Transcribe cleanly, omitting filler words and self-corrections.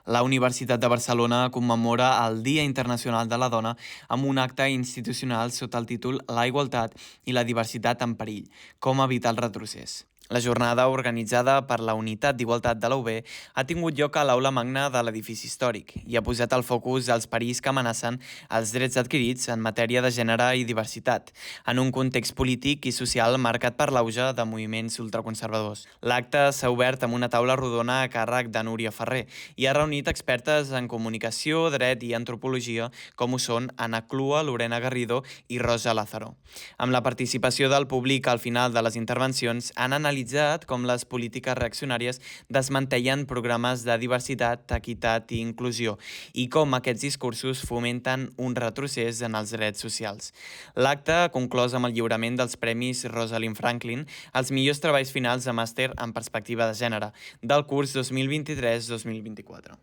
La Universitat de Barcelona commemora el Dia Internacional de la Dona amb un acte institucional sota el títol La igualtat i la diversitat en perill, com evitar el retrocés. La jornada, organitzada per la Unitat d'Igualtat de la UB, ha tingut lloc a l'aula magna de l'edifici històric i ha posat el focus als perills que amenacen els drets adquirits en matèria de gènere i diversitat, en un context polític i social marcat per l'auge de moviments ultraconservadors. L'acte s'ha obert amb una taula rodona a càrrec de Núria Ferrer i ha reunit expertes en comunicació, dret i antropologia, com ho són Anna Clua, Lorena Garrido i Rosa Lázaro. Amb la participació del públic al final de les intervencions, han analitzat com les polítiques reaccionàries desmantellen programes de diversitat, equitat i inclusió i com aquests discursos fomenten un retrocés en els drets socials. L'acte ha conclòs amb el lliurament dels Premis Rosalind Franklin als millors treballs finals de màster en perspectiva de gènere del curs 2023-2024.